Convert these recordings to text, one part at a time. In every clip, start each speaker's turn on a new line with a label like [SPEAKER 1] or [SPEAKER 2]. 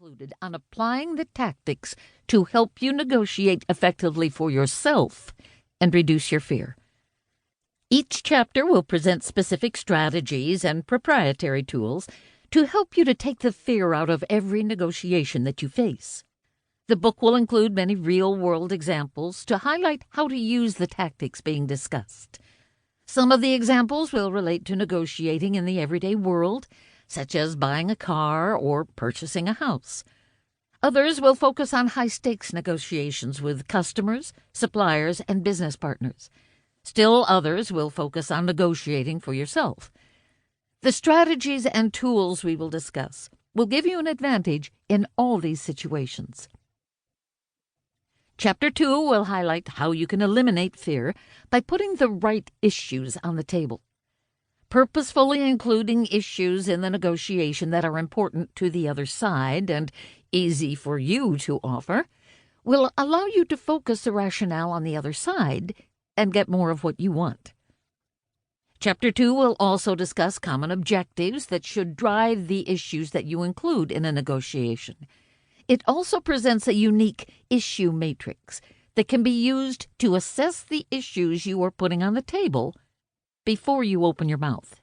[SPEAKER 1] concluded on applying the tactics to help you negotiate effectively for yourself and reduce your fear. Each chapter will present specific strategies and proprietary tools to help you to take the fear out of every negotiation that you face. The book will include many real-world examples to highlight how to use the tactics being discussed. Some of the examples will relate to negotiating in the everyday world, such as buying a car or purchasing a house. Others will focus on high-stakes negotiations with customers, suppliers, and business partners. Still others will focus on negotiating for yourself. The strategies and tools we will discuss will give you an advantage in all these situations. Chapter 2 will highlight how you can eliminate fear by putting the right issues on the table. Purposefully including issues in the negotiation that are important to the other side and easy for you to offer will allow you to focus the rationale on the other side and get more of what you want. Chapter 2 will also discuss common objectives that should drive the issues that you include in a negotiation. It also presents a unique issue matrix that can be used to assess the issues you are putting on the table before you open your mouth.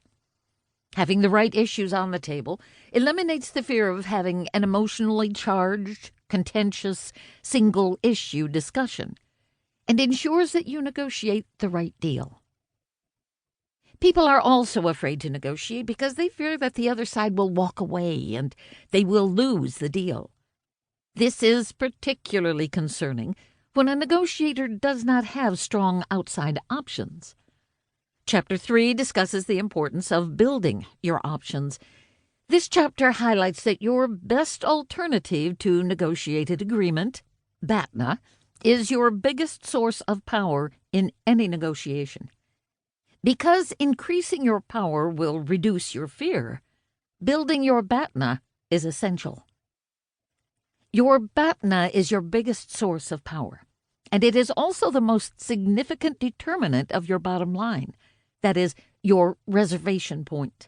[SPEAKER 1] Having the right issues on the table eliminates the fear of having an emotionally charged, contentious, single-issue discussion and ensures that you negotiate the right deal. People are also afraid to negotiate because they fear that the other side will walk away and they will lose the deal. This is particularly concerning when a negotiator does not have strong outside options. Chapter 3 discusses the importance of building your options. This chapter highlights that your best alternative to negotiated agreement, BATNA, is your biggest source of power in any negotiation. Because increasing your power will reduce your fear, building your BATNA is essential. Your BATNA is your biggest source of power, and it is also the most significant determinant of your bottom line, that is, your reservation point.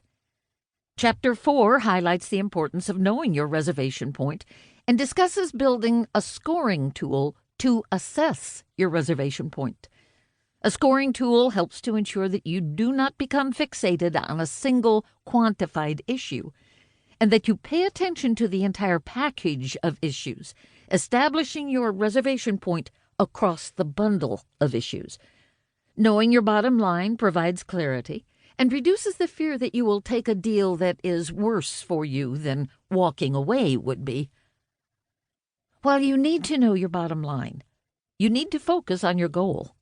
[SPEAKER 1] Chapter 4 highlights the importance of knowing your reservation point and discusses building a scoring tool to assess your reservation point. A scoring tool helps to ensure that you do not become fixated on a single quantified issue, and that you pay attention to the entire package of issues, establishing your reservation point across the bundle of issues. Knowing your bottom line provides clarity and reduces the fear that you will take a deal that is worse for you than walking away would be. While you need to know your bottom line, you need to focus on your goal.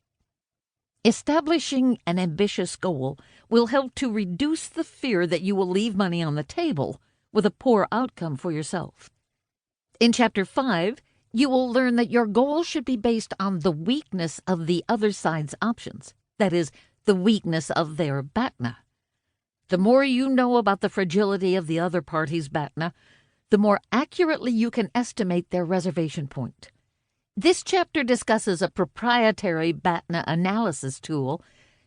[SPEAKER 1] Establishing an ambitious goal will help to reduce the fear that you will leave money on the table with a poor outcome for yourself. In Chapter 5, you will learn that your goal should be based on the weakness of the other side's options, that is, the weakness of their BATNA. The more you know about the fragility of the other party's BATNA, the more accurately you can estimate their reservation point. This chapter discusses a proprietary BATNA analysis tool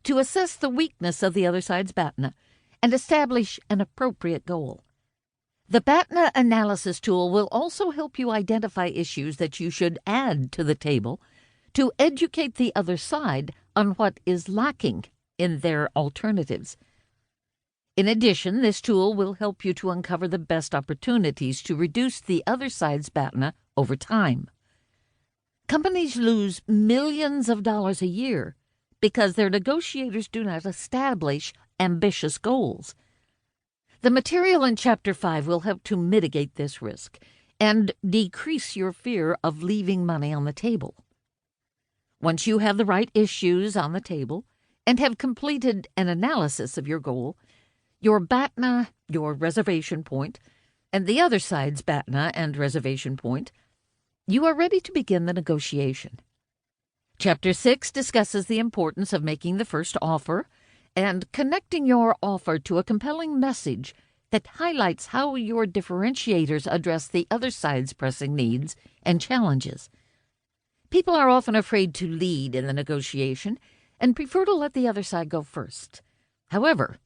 [SPEAKER 1] to assess the weakness of the other side's BATNA and establish an appropriate goal. The BATNA analysis tool will also help you identify issues that you should add to the table to educate the other side on what is lacking in their alternatives. In addition, this tool will help you to uncover the best opportunities to reduce the other side's BATNA over time. Companies lose millions of dollars a year because their negotiators do not establish ambitious goals. The material in Chapter 5 will help to mitigate this risk and decrease your fear of leaving money on the table. Once you have the right issues on the table and have completed an analysis of your goal, your BATNA, your reservation point, and the other side's BATNA and reservation point, you are ready to begin the negotiation. Chapter 6 discusses the importance of making the first offer and connecting your offer to a compelling message that highlights how your differentiators address the other side's pressing needs and challenges. People are often afraid to lead in the negotiation and prefer to let the other side go first. However,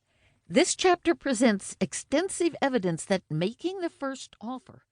[SPEAKER 1] this chapter presents extensive evidence that making the first offer